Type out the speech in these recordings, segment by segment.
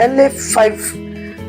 LA5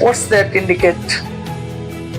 What's that indicate?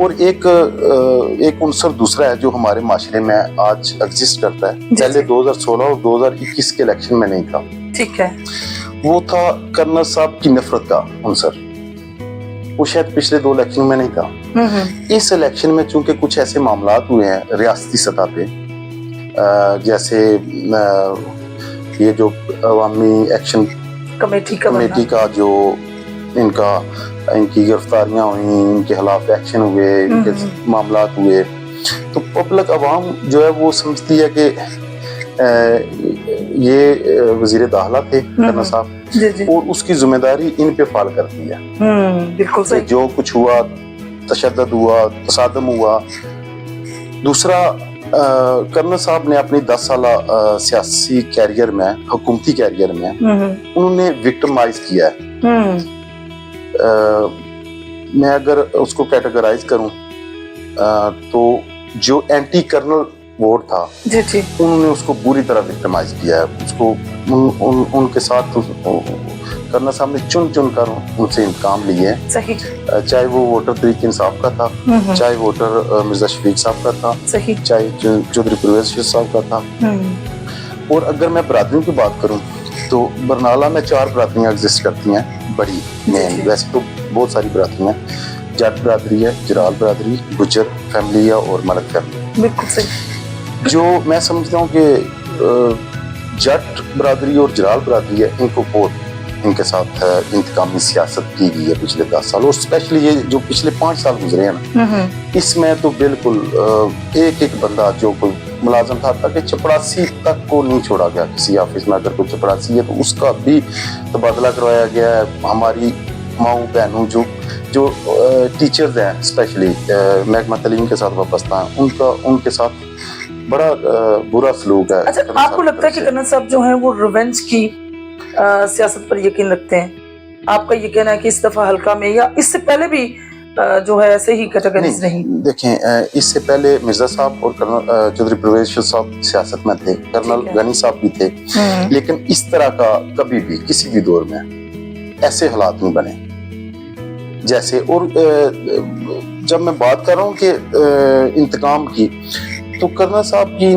اور ایک عنصر دوسرا ہے جو ہمارے معاشرے میں آج ایگزسٹ کرتا ہے، پہلے 2016 اور 2021 کے الیکشن میں نہیں تھا، ٹھیک ہے، وہ تھا کرنل صاحب کی نفرت کا عنصر. وہ شاید پچھلے 2 الیکشن میں نہیں تھا. اس الیکشن میں چونکہ کچھ ایسے معاملات ہوئے ہیں ریاستی سطح پہ، جیسے یہ جو عوامی ایکشن کمیٹی کا جو ان کی گرفتاریاں ہوئیں، ان کے خلاف ایکشن ہوئے، ان کے معاملات ہوئے، تو پبلک عوام جو ہے وہ سمجھتی ہے کہ یہ وزیر داخلہ تھے کرنل صاحب، اور اس کی ذمہ داری ان پہ فال کرتی ہے. بالکل صحیح. جو کچھ ہوا، تشدد ہوا، تصادم ہوا. دوسرا، کرنل صاحب نے اپنی 10 سالہ سیاسی کیریئر میں، حکومتی کیریئر میں، انہوں نے وکٹمائز کیا ہے. میں اگر اس کو کیٹیگرائز کروں تو جو اینٹی کرنل ووٹ تھا، انہوں نے اس کو بری طرح وکٹمائز کیا ہے. اس کو ان کے ساتھ کرنل صاحب نے چن کر ان سے انتقام لیے، چاہے وہ ووٹر طریق انصاف کا تھا، چاہے ووٹر مرزا شفیق صاحب کا تھا، چاہے چودھری پرویز صاحب کا تھا. اور اگر میں برادریوں کی بات کروں تو برنالہ میں 4 برادریاں ایگزسٹ کرتی ہیں بڑی مین. ویسے تو بہت ساری برادریاں ہیں، جٹ برادری ہے، جرال برادری، گجر فیملی ہے، اور ملک فیملی. بالکل صحیح. جو میں سمجھتا ہوں کہ جٹ برادری اور جرال برادری ہے، ان کو بہت ان کے ساتھ انتقامی سیاست کی گئی ہے پچھلے 10 سال، اور اسپیشلی یہ جو پچھلے 5 سال گزرے ہیں نا، اس میں تو بالکل ایک بندہ جو کوئی ملازم تھا کہ چپڑاسی تک کو نہیں چھوڑا گیا. کسی آفس میں اگر کوئی چپڑاسی ہے تو اس کا بھی تبادلہ کروایا گیا ہے. ہماری ماؤں بہنوں جو ٹیچرز ہیں اسپیشلی محکمہ تعلیم کے ساتھ وابستہ ہیں، ان کے ساتھ بڑا برا سلوک ہے. اچھا، آپ کو لگتا ہے کہ کرنل صاحب جو ہیں وہ ریونج کی سیاست پر یقین رکھتے ہیں؟ آپ کا یہ کہنا ہے کہ اس دفعہ حلقہ میں یا اس سے پہلے بھی جو ہے ایسے ہی کیٹیگریز رہی؟ دیکھیں، اس سے پہلے مرزا صاحب اور چودھری پرویز صاحب سیاست میں تھے، کرنل غنی صاحب بھی تھے، لیکن اس طرح کا کبھی بھی کسی بھی دور میں ایسے حالات نہیں بنے جیسے. اور جب میں بات کر رہا ہوں کہ انتقام کی، تو کرنل صاحب کی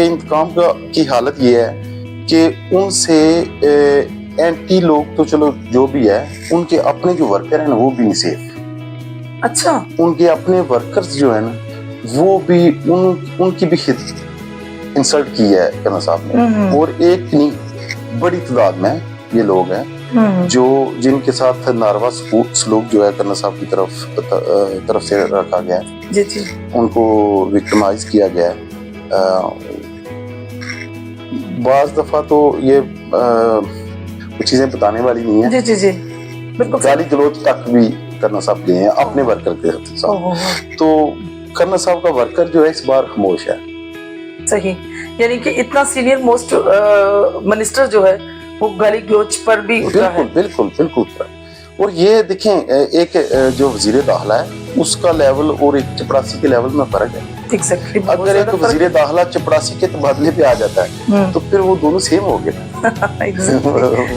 انتقام کی حالت یہ ہے کہ ان سے اینٹی لوگ تو چلو جو بھی ہے، ان کے اپنے جو ورکر ہیں نا وہ بھی نہیں سیف. اچھا. ان کے اپنے ورکرز جو ہیں نا وہ بھی ان کی بھی انسلٹ کی ہے کرنل صاحب نے. اور ایک نہیں، بڑی تعداد میں یہ لوگ ہیں جن کے ساتھ ناروا سلوک جو ہے کرنل صاحب کی طرف سے رکھا گیا ہے، ان کو وکٹمائز کیا گیا ہے. بعض دفعہ تو یہ چیزیں بتانے والی نہیں ہیں. گالی گلوچ تک بھی کرنل صاحب گئے ہیں اپنے ورکر کے ساتھ. تو کرنل صاحب کا ورکر جو ہے اس بار خاموش ہے. صحیح. یعنی کہ اتنا سینئر موسٹ منسٹر جو ہے وہ گالی گلوچ پر بھی اترا ہے. بالکل. اور یہ دیکھیں، ایک جو وزیر داخلہ ہے اس کا لیول اور ایک چپڑاسی کے لیول میں فرق ہے. اگر ایک وزیر داخلہ چپڑاسی کے تبادلے پہ آ جاتا ہے تو پھر وہ دونوں سیم ہو گئے.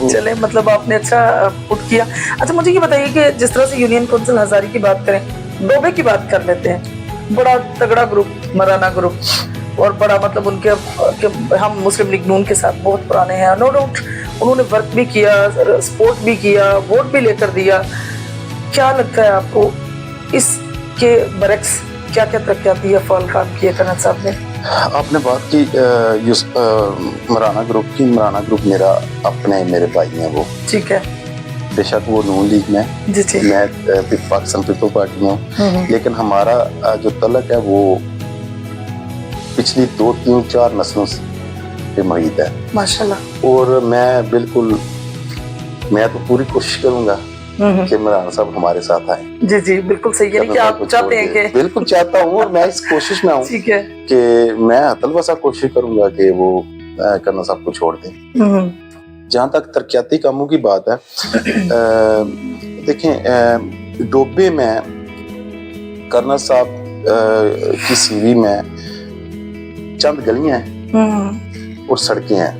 چلے، مطلب آپ نے اچھا پٹ کیا. اچھا، مجھے یہ بتائیے کہ جس طرح سے یونین کونسل ہزاری کی بات کریں، ڈوبے کی بات کر لیتے ہیں، بڑا تگڑا گروپ، مرانا گروپ، اور بڑا مطلب ان کے ہم مسلم لیگ نون کے ساتھ بہت پرانے ہیں. نو ڈاؤٹ انہوں نے ورک بھی کیا، سپورٹ بھی کیا، ووٹ بھی لے کر دیا. کیا لگتا ہے آپ کو اس کے برعکس کیا ترقیاتی افعال کام کیے کرنل صاحب نے؟ آپ نے بات کی مرانا گروپ کی. مرانا گروپ میرے بھائی ہیں وہ. ٹھیک ہے. بے شک وہ نون لیگ میں، میں پاکستان پیپل پارٹی ہوں، لیکن ہمارا جو تعلق ہے وہ پچھلی 2 3 4 نسلوں پہ محیط ہے ماشاءاللہ. اور میں تو پوری کوشش کروں گا کہ مرانا صاحب ہمارے ساتھ آئیں. جی بالکل صحیح. یعنی کہ آپ چاہتے ہیں کہ بالکل چاہتا ہوں، اور میں اس کوشش میں ہوں. ٹھیک ہے. کہ میں حتلوسا کوشش کروں گا کہ وہ کرنل صاحب کو چھوڑ دیں. جہاں تک ترقیاتی کاموں کی بات ہے، دیکھیں، ڈوبے میں کرنل صاحب کی سی وی میں چند گلیاں ہیں اور سڑکیں ہیں.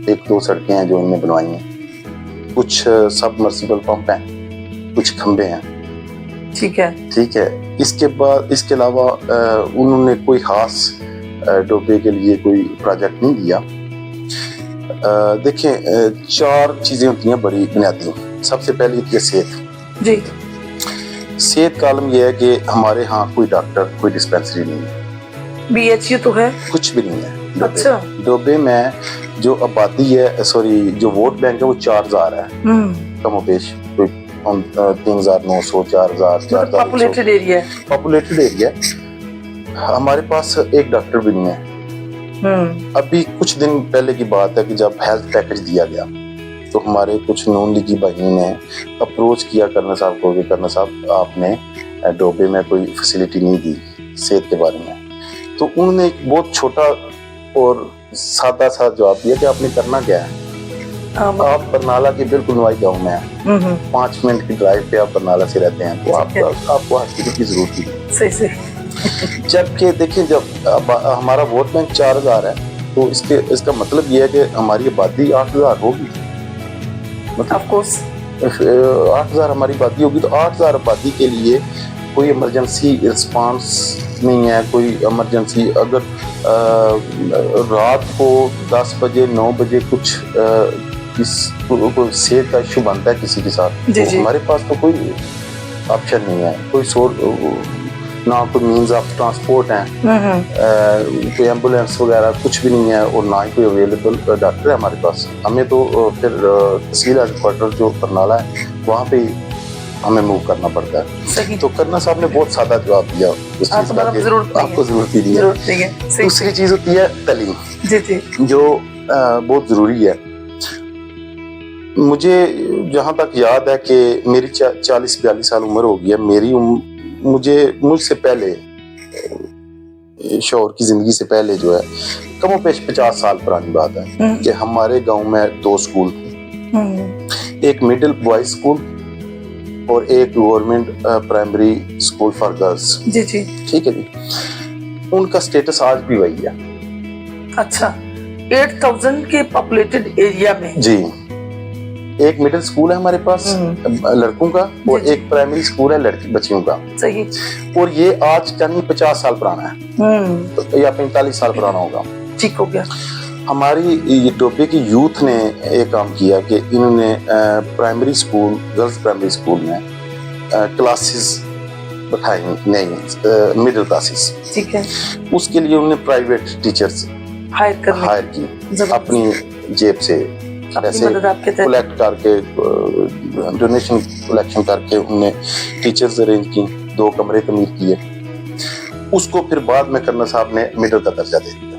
1 2 سڑکیں ہیں جو ان نے بنوائی ہیں، کچھ سب مرسیبل پمپ ہیں، کچھ کھمبے ہیں. ٹھیک ہے. ٹھیک ہے. اس کے بعد اس کے علاوہ انہوں نے کوئی خاص ڈوبے کے لیے کوئی پروجیکٹ نہیں دیا. دیکھیں 4 چیزیں ہوتی ہیں بڑی بنیادی. سب سے پہلی ہوتی ہے صحت. جی. صحت کا عالم یہ ہے کہ ہمارے ہاں کوئی ڈاکٹر کوئی ڈسپینسری نہیں ہے. BHU تو ہے؟ کچھ بھی نہیں ہے. اچھا. ڈوبے میں جو آبادی ہے جو ووٹ بینک ہے وہ 4000 ہے کم و بیش. کوئی 3900 4000 پاپولیٹڈ ایریا ہے. Populated area. ہمارے پاس ایک ڈاکٹر بھی نہیں ہے. ابھی کچھ دن پہلے کی بات ہے کہ جب ہیلتھ پیکج دیا گیا تو ہمارے کچھ نون لیگی بھائیوں نے اپروچ کیا کرنا صاحب کو کہ کرنا صاحب آپ نے ڈوبے میں کوئی فیسلٹی نہیں دی صحت کے بارے میں. تو انہوں نے ایک بہت چھوٹا اور سادہ سا جواب دیا کہ آپ نے کرنا کیا ہے. آپ برنالہ کے بالکل نوائی گاؤں میں ہیں. 5 منٹ کی ڈرائیو پہ آپ برنالہ سے رہتے ہیں تو آپ کو ہاسپٹل کی ضرورت نہیں. صحیح. جبکہ دیکھیں جب ہمارا ووٹ بینک 4000 ہے تو اس کا مطلب یہ ہے کہ ہماری آبادی 8000 ہوگی. آف کورس 8000 ہماری آبادی ہوگی تو 8000 آبادی کے لیے کوئی ایمرجنسی رسپانس نہیں ہے. کوئی ایمرجنسی اگر رات کو 10 بجے 9 بجے کچھ کوئی صحت کا ایشو بنتا ہے کسی کے ساتھ تو ہمارے پاس تو کوئی آپشن نہیں ہے. کوئی نہ کوئی مینز آف ٹرانسپورٹ ہیں, کوئی ایمبولینس وغیرہ کچھ بھی نہیں ہے اور نہ ہی کوئی اویلیبل ڈاکٹر ہے ہمارے پاس. ہمیں تو پھر تحصیل ہیڈ کوارٹر جو برنالہ ہے وہاں پہ ہمیں موو کرنا پڑتا ہے. تو کرنا صاحب نے بہت سادہ جواب دیا اس چیز کا کہ آپ کو ضرورت ہی نہیں ہے. دوسری چیز ہوتی ہے تعلیم جو بہت ضروری ہے. مجھے جہاں تک یاد ہے کہ میری 40-42 سال عمر ہو گئی ہے. مجھ سے پہلے شوہر کی زندگی سے پہلے جو ہے کم و بیش 50 سال پرانی بات ہے کہ ہمارے گاؤں میں 2 اسکول تھے. ایک مڈل بوائز اسکول اور ایک government primary school for girls. جی. ٹھیک ہے جی. ان کا سٹیٹس آج بھی وہی ہے. اچھا. 8000 کے پاپولیٹڈ ایریا میں جی ایک مڈل اسکول ہے ہمارے پاس لڑکوں کا اور ایک پرائمری اسکول ہے لڑکی بچیوں کا. صحیح. اور یہ آج کا نہیں 50 سال پرانا ہے یا 45 سال پرانا ہوگا. ٹھیک ہو گیا. ہماری یہ ڈوبے کی یوتھ نے ایک کام کیا کہ انہوں نے primary school girls primary school میں کلاسز بٹھائی نہیں مڈل کلاسز. ٹھیک ہے. اس کے لیے انہوں نے پرائیویٹ ٹیچرز ہائر کی اپنی جیب سے پیسے کلیکٹ کر کے ڈونیشن کلیکشن کر کے انہوں نے ٹیچرز ارینج کی. 2 کمرے تعمیر کیے. اس کو پھر بعد میں کرنا صاحب نے مڈل کا درجہ دے دیا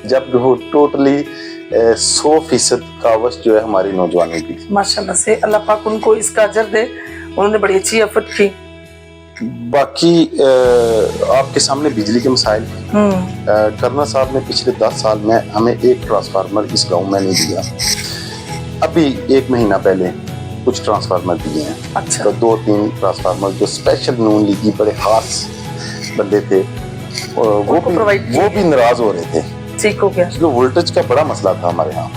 جب وہ ٹوٹلی 100% کاوش جو ہے ہماری نوجوانوں کی. ماشاءاللہ سے اللہ پاک ان کو اس کا اجر دے. انہوں نے بڑی اچھی ایفرٹ کی. باقی آپ کے سامنے بجلی کے مسائل کرنا صاحب نے پچھلے 10 سال میں ہمیں ایک ٹرانسفارمر اس گاؤں میں نہیں دیا. ابھی 1 مہینہ پہلے کچھ ٹرانسفارمر دیے ہیں. اچھا. تو 2-3 ٹرانسفارمر جو اسپیشل نون لیگی بڑے خاص بندے تھے وہ بھی ناراض ہو رہے تھے. ٹھیک ہو گیا. جو وولٹیج کا بڑا مسئلہ تھا ہمارے ہاں.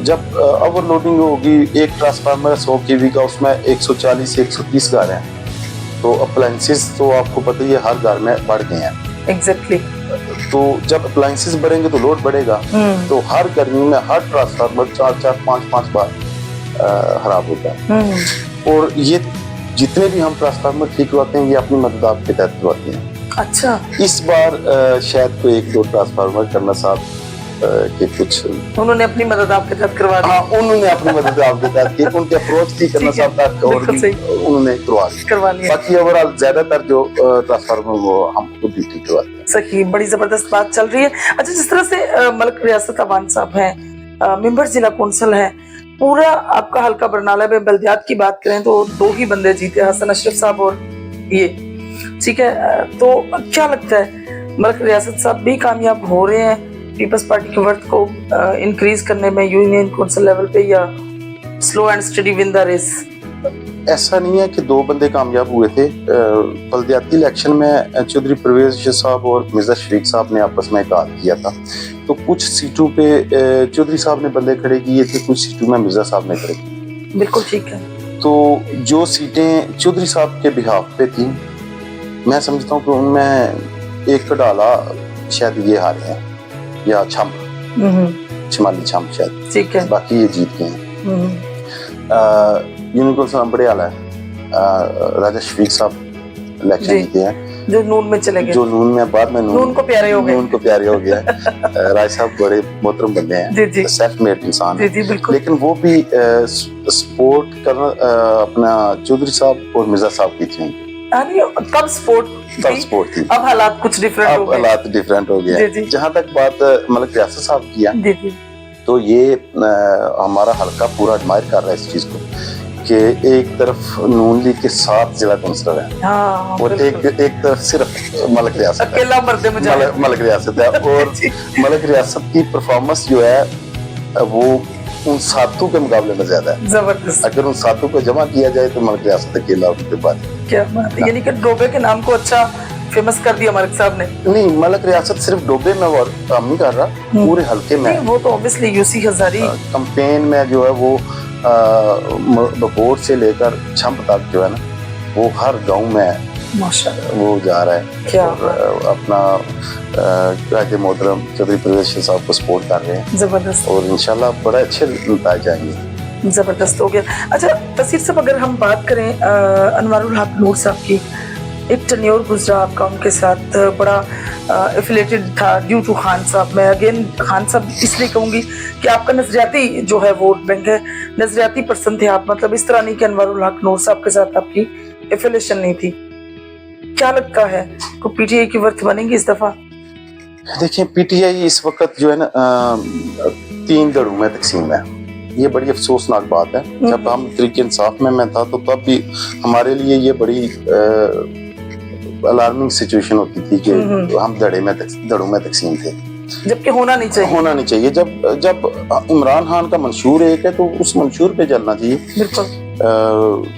جب اوور لوڈنگ ہوگی ایک ٹرانسفارمر 100 kV کا اس میں 140-130 گھر ہیں تو اپلائنسز تو آپ کو پتہ ہی ہے ہر گھر میں بڑھ گئے ہیں. ایگزیکٹلی. تو جب اپلائنسز بڑھیں گے تو لوڈ بڑھے گا تو ہر گرمی میں ہر ٹرانسفارمر 4-5 بار خراب ہوتا ہے. اور یہ جتنے بھی ہم ٹرانسفارمر ٹھیک کرواتے ہیں یہ اپنی مدد آپ کے تحت کرواتے ہیں. اچھا. اس بار شاید کوئی 1-2 ٹرانسفارمر کرنا صاحب کہ کچھ انہوں نے اپنی مدد آپ کے تحت کروا دی. ہاں انہوں نے اپنی مدد آپ کے تحت کی. ان کے اپروچ تھی کرنا صاحب تک اور انہوں نے کروا لیا. باقی اوورال زیادہ تر جو ٹرانسفارمر وہ ہم خود بھی ٹھیک کرواتے ہیں. صحیح. بڑی زبردست بات چل رہی ہے. اچھا جس طرح سے ملک ریاست عوان صاحب ہیں ممبر ضلع کونسل ہیں پورا آپ کا حلقہ برنالہ میں بلدیات کی بات کریں تو 2 ہی بندے جیتے حسن اشرف صاحب اور یہ. ٹھیک ہے. تو کیا لگتا ہے ملک ریاست صاحب بھی کامیاب ہو رہے ہیں پیپلز پارٹی کے ورت کو انکریز کرنے میں یونین کونسل لیول پہ یا slow and study win the race? ایسا نہیں ہے کہ 2 بندے کامیاب ہوئے تھے. بلدیاتی الیکشن میں چودھری پرویز شاہ صاحب اور مرزا شفیق صاحب نے آپس میں اتحاد کیا تھا تو کچھ سیٹوں پہ چودھری صاحب نے بندے کھڑے کیے تھے کچھ سیٹوں میں مرزا صاحب نے کھڑے کیے. بالکل ٹھیک ہے. تو جو سیٹیں چودھری صاحب کے بہاف پہ تھیں میں سمجھتا ہوں کہ ان میں ایک ڈالا شاید یہ ہارے ہیں یا چھمپ شمالی چھمپ شاید ٹھیک ہے باقی یہ جیت گئے ہیں. یونیکورن صاحب بڑے اعلیٰ ہے. راجہ شفیق صاحب الیکشن جیتے ہیں جو نون میں چلے گئے, جو نون میں بعد میں نون کو پیارے ہو گئے, نون کو پیارے ہو گیا. راج صاحب بڑے محترم بندے ہیں, سیلف میڈ انسان ہیں, لیکن وہ بھی سپورٹ کرنا اپنا چودھری صاحب اور مرزا صاحب کی تھی. کب سپورٹ تھی, اب حالات کچھ ڈفرینٹ ہو گئے. جہاں تک بات ملک ریاست صاحب کی ہے تو یہ ہمارا حلقہ پورا ایڈمائر کر رہا ہے اس چیز کو کہ ایک طرف نون لیگ کے 7 ضلع کونسلر ہیں اور ایک طرف صرف ملک ریاست ہے. ملک ریاست ہے اور ملک ریاست کی پرفارمنس جو ہے وہ ان 7 کے مقابلے میں زیادہ ہے. زبردست. اگر ان 7 کو جمع کیا جائے تو ملک ریاست اکیلا کے بعد کیا بات ہے. یعنی کہ ڈوبے کے نام کو اچھا فیمس کر دیا ملک صاحب نے. نہیں, ملک ریاست صرف ڈوبے میں کام نہیں کر رہا, پورے حلقے میں. وہ تو اوبیسلی یوسی ہزاری کمپین میں جو ہے وہ بورڈ سے لے کر چھمپ تک جو ہے نا وہ ہر گاؤں میں وہ جا رہا ہے اور اپنا قائد محترم چودھری پرویز صاحب کو سپورٹ کر رہے ہیں. زبردست. اور انشاءاللہ بڑے اچھے نتائج آئیں گے. زبردست ہو گیا. اچھا تصیر صاحب, اگر ہم بات کریں انوار الحق نور صاحب کی, ایک ٹینیور گزرا آپ کا ان کے ساتھ, بڑا ایفیلیٹڈ تھا ڈیو ٹو خان صاحب. میں اگین خان صاحب اس لیے کہوں گی کہ آپ کا نظریاتی جو ہے ووٹ بینک ہے, نظریاتی پرسن تھے آپ, مطلب اس طرح نہیں کہ انوار الحق نور صاحب کے ساتھ آپ کی ایفیلیشن نہیں تھی. کیا لگتا ہے کو پی ٹی آئی کی ورتھ بنے گی اس دفعہ؟ دیکھیں پی ٹی آئی اس وقت جو ہے نا 3 دھڑوں میں تقسیم ہے. یہ بڑی افسوسناک بات ہے. جب ہم تحریک انصاف میں تھا تو تب بھی ہمارے لیے یہ بڑی الارمنگ سچویشن ہوتی تھی کہ ہم دھڑوں میں تقسیم تھے, جبکہ ہونا نہیں چاہیے. جب عمران خان کا منشور ایک ہے تو اس منشور پہ چلنا چاہیے. بالکل.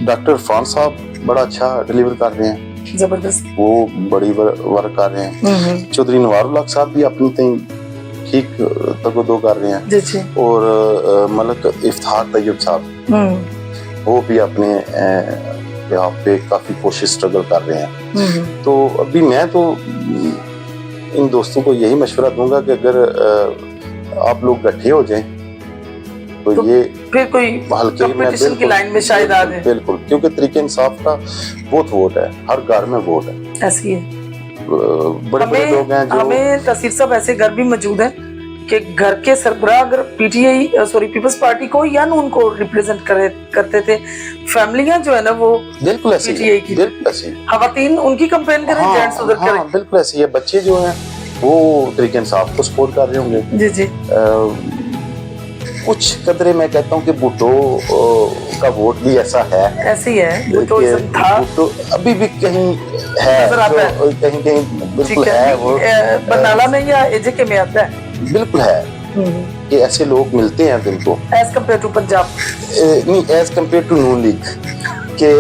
ڈاکٹر عرفان صاحب بڑا اچھا ڈیلیور کر رہے ہیں, زبردست, وہ بڑی ورک کر رہے ہیں. چودھری نوار الحق صاحب بھی اپنی ٹھیک تگودو کر رہے ہیں. اور ملک افتخار طیب صاحب وہ بھی اپنے یہاں پہ کافی کوشش اسٹرگل کر رہے ہیں. تو ابھی میں تو ان دوستوں کو یہی مشورہ دوں گا کہ اگر آپ لوگ گٹھے ہو جائیں تو یہ پھر کوئی ہلکے میں کی لائن میں شاید آ جائیں. بالکل, کیونکہ تحریک انصاف کا بہت ووٹ ہے, ہر گھر میں ووٹ ہے. ایسی ہے, بڑے بڑے لوگ ہیں جو ہمیں تصیر صاحب ایسے گھر بھی موجود ہیں کہ گھر کے سربراہ اگر پی ٹی آئی پیپلز پارٹی کو یا نون کو ریپریزنٹ کرتے تھے, فیملیاں جو ہے نا وہ بالکل ایسی پی ٹی آئی کی, خواتین ان کی کمپین کریں, جینٹس ادھر کریں. بالکل ایسی ہے. بچے جو ہیں وہ تحریک انصاف کو سپورٹ کر رہے ہوں گے. جی. کچھ قدرے میں کہتا ہوں کہ بھٹو کا ووٹ بھی ایسا ہے, ایسی ہے. بھٹو ابھی بھی کہیں ہے, کہیں بالکل ہے. وہ برنالہ میں یا اے جے کے میں آتا ہے, بالکل ہے کہ ایسے لوگ ملتے ہیں دل کو, ایز کمپیئر ٹو پنجاب, نہیں as compare to Noon League, کہ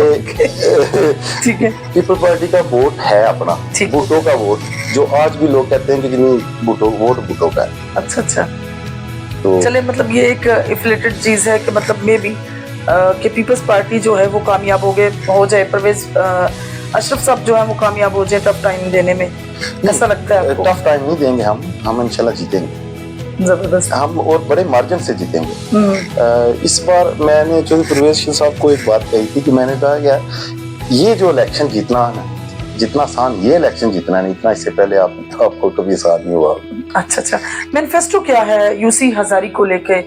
پیپل پارٹی کا ووٹ ہے اپنا, بھٹو کا ووٹ, جو آج بھی لوگ کہتے ہیں کہ نہیں بھٹو ووٹ بھٹو کا ہے. اچھا. چلے, مطلب یہ ایک ایفیلیٹڈ چیز ہے کہ مطلب میں بھی کہ پیپلز پارٹی جو ہے وہ کامیاب ہو جائے, پرویز اشرف صاحب جو ہے وہ کامیاب ہو جائے ٹف ٹائم دینے میں. ایسا لگتا ہے آپ کو؟ ٹف ٹائم نہیں دیں گے ہم انشاءاللہ جیتیں گے. زبردست. ہم اور بڑے مارجن سے جیتیں گے. اس بار میں نے چودھری پرویز صاحب کو ایک بات کہی تھی کہ میں نے کہا کہ یہ جو الیکشن جیتنا ہے, جتنا آسان یہ الیکشن جیتنا نہیں, اتنا اس سے پہلے آپ کو کبھی آسان نہیں ہوا. اچھا. مینیفیسٹو کیا ہے یوسی ہزاری کو لے کے؟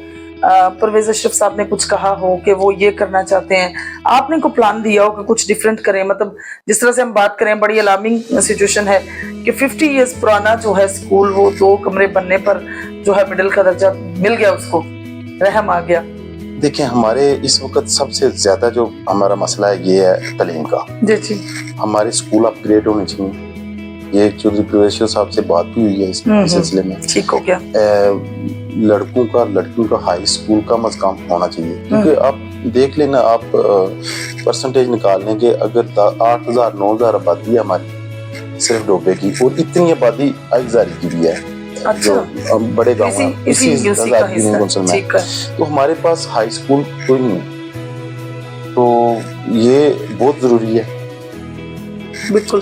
پرویز اشرف صاحب نے کچھ کہا ہو کہ وہ یہ کرنا چاہتے ہیں, آپ نے کوئی پلان دیا ہو کہ کچھ ڈیفرنٹ کریں؟ مطلب جس طرح سے ہم بات کریں, بڑی الارمنگ سچویشن ہے کہ 50 ایئرز پرانا جو ہے اسکول وہ 2 کمرے بننے پر جو ہے مڈل کا درجہ مل گیا, اس کو رحم آ گیا. دیکھیں ہمارے اس وقت سب سے زیادہ جو ہمارا مسئلہ ہے یہ ہے تعلیم کا. جی. ہمارے اسکول اپ گریڈ ہونے چاہیے. یہ چودھری پرویز صاحب سے بات بھی ہوئی ہے اس سلسلے میں. ٹھیک ہو گیا. لڑکوں کا ہائی اسکول کا مقام ہونا چاہیے, کیونکہ آپ دیکھ لینا, آپ پرسنٹیج نکال لیں کہ اگر 8,000 9,000 آبادی ہے ہماری صرف ڈوبے کی, اور اتنی آبادی ہزاری کی بھی ہے جو بڑے گاؤں ہیں اسی میں, تو ہمارے پاس ہائی اسکول کوئی نہیں ہے. تو یہ بہت ضروری ہے. بالکل.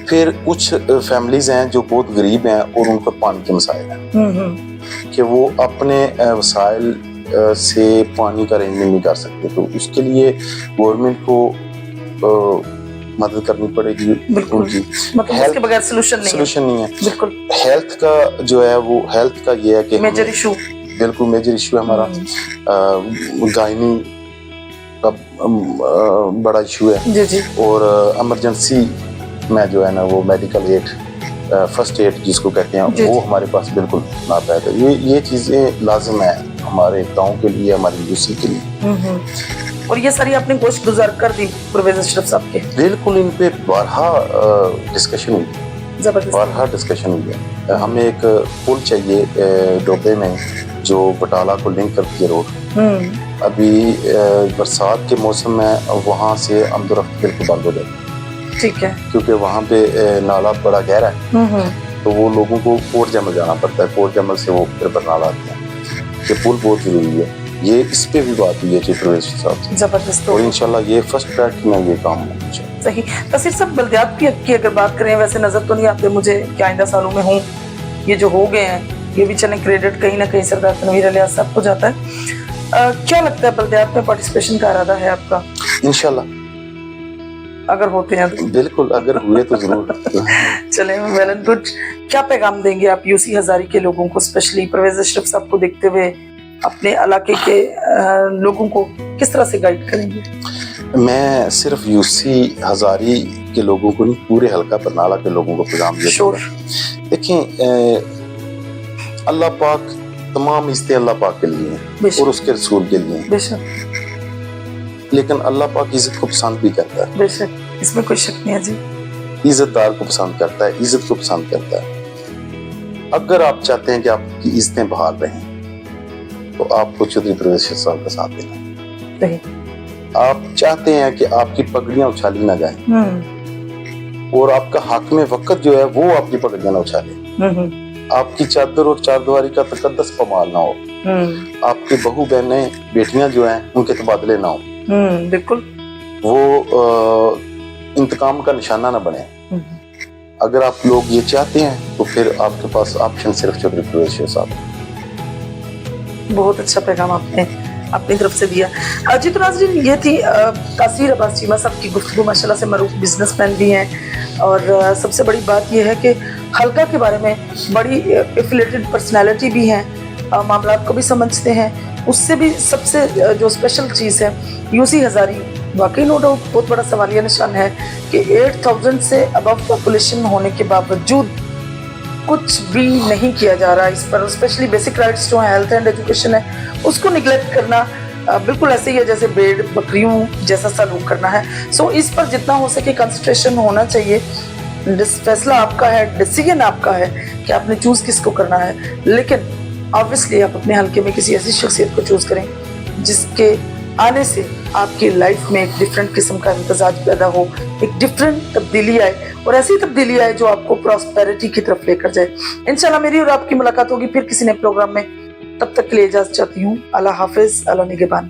پھر کچھ فیملیز ہیں جو بہت غریب ہیں اور ان کو پانی کے مسائل ہیں کہ وہ اپنے وسائل سے پانی کا ارینجمنٹ نہیں کر سکتے, تو اس کے لیے گورنمنٹ کو مدد کرنی پڑے گی. بالکل جی, مطلب اس کے بغیر سلوشن نہیں ہے. بالکل. ہیلتھ کا جو ہے وہ ہیلتھ کا یہ ہے کہ میجر ایشو, بالکل میجر ایشو ہے ہمارا. گائنی کا بڑا ایشو ہے جی جی, اور ایمرجنسی میں جو ہے نا وہ میڈیکل ایڈ, فرسٹ ایڈ جس کو کہتے ہیں, وہ ہمارے پاس بالکل ناپید ہے. یہ چیزیں لازم ہیں ہمارے گاؤں کے لیے, ہماری یوسی کے لیے. اور یہ ساری آپ نے گوشت گزار کر دی پرویز اشرف صاحب کے؟ بالکل, ان پہ بارہا ڈسکشن ہوئی, بارہا ڈسکشن ہوئی ہے. ہمیں ایک پل چاہیے ڈوبے میں جو بٹالہ کو لنک کرتی ہے روڈ. ابھی برسات کے موسم میں وہاں سے آمد و رفت بالکل بند ہو جاتی ہے. ٹھیک ہے, کیونکہ وہاں پہ نالا بڑا گہرا ہے, تو وہ لوگوں کو پورٹ جمل جانا پڑتا ہے, پورٹ جمل سے وہ پھر برنالہ آتے ہیں. یہ پل بہت ضروری ہے. یہ اس پہ بھی بات ہوئی ہے چیف پرویز صاحب سے, زبردست. اور انشاءاللہ یہ فرسٹ پریورٹی میں یہ کام ہونا چاہیے. صحیح. تصیر صاحب, بلدیات کی اگر بات کریں, ویسے نظر تو نہیں آتے مجھے کہ آئندہ سالوں میں ہوں. یہ جو ہو گئے ہیں یہ بھی چلیں کریڈٹ کہیں نہ کہیں سردار تنویر الیاس صاحب کو جاتا ہے. کیا لگتا ہے بلدیات میں پارٹیسپیشن کا ارادہ ہے آپ کا؟ انشاءاللہ اگر ہوتے ہیں تو بالکل, اگر ہوئے تو ضرور. چلیں ویل اینڈ گڈ. کیا پیغام دیں گے آپ یوسی ہزاری کے لوگوں کو, اسپیشلی پرویز اشرف صاحب کو دیکھتے ہوئے اپنے علاقے کے لوگوں کو کس طرح سے گائیڈ کریں گے؟ میں صرف یوسی ہزاری کے لوگوں کو نہیں, پورے حلقہ برنالہ کے لوگوں کو پیغام دیتا ہوں. دیکھیں, اللہ پاک تمام عزتیں اللہ پاک کے لیے ہیں اور اس کے رسول کے لیے ہیں. بے شک. لیکن اللہ پاک عزت کو پسند بھی کرتا ہے. بے شک, اس میں کوئی شک نہیں ہے جی. عزت دار کو پسند کرتا ہے, عزت کو پسند کرتا ہے. اگر آپ چاہتے ہیں کہ آپ کی عزتیں بحال رہیں تو آپ کو چودھری پرویز اشرف صاحب کا ساتھ دینا. صحیح. آپ چاہتے ہیں کہ آپ کی پگڑیاں اچھالی نہ جائیں اور آپ کا حاکم وقت جو ہے وہ آپ کی پگڑیاں نہ اچھالے, آپ کی چادر اور چار دیواری کا تقدس پامال نہ ہو, آپ کی بہو بہنیں بیٹیاں جو ہیں ان کے تبادلے نہ ہو. بالکل. وہ انتقام کا نشانہ نہ بنے. اگر آپ لوگ یہ چاہتے ہیں تو پھر آپ کے پاس آپشن صرف چودھری پرویز اشرف صاحب. بہت اچھا پیغام آپ نے اپنی طرف سے دیا. جی تو ناظرین, یہ تھی تاثیر عباس چیمہ صاحب کی گفتگو. ماشاءاللہ سے معروف بزنس مین بھی ہیں, اور سب سے بڑی بات یہ ہے کہ حلقہ کے بارے میں بڑی ایفیلیٹڈ پرسنالٹی بھی ہیں, معاملات کو بھی سمجھتے ہیں. اس سے بھی سب سے جو اسپیشل چیز ہے, یوسی ہزاری واقعی نو ڈاؤٹ بہت بڑا سوالیہ نشان ہے کہ 8000 سے ابو پاپولیشن ہونے کے باوجود کچھ بھی نہیں کیا جا رہا اس پر. اسپیشلی بیسک رائٹس جو ہیں, ہیلتھ اینڈ ایجوکیشن ہے, اس کو نگلیکٹ کرنا بالکل ایسے ہی ہے جیسے بھیڑ بکریوں جیسا سلوک کرنا ہے. سو اس پر جتنا ہو سکے کنسنٹریشن ہونا چاہیے. فیصلہ آپ کا ہے, ڈیسیجن آپ کا ہے کہ آپ نے چوز کس کو کرنا ہے, لیکن آبویسلی آپ اپنے حلقے میں کسی ایسی شخصیت کو چوز کریں جس کے آنے سے آپ کی لائف میں ایک ڈفرینٹ قسم کا امتزاج پیدا ہو, ایک ڈفرینٹ تبدیلی آئے, اور ایسی تبدیلی آئے جو آپ کو پراسپیرٹی کی طرف لے کر جائے. انشاءاللہ میری اور آپ کی ملاقات ہوگی پھر کسی نئے پروگرام میں. تب تک کے لیے اجازت چاہتی ہوں. اللہ حافظ, اللہ نگہبان.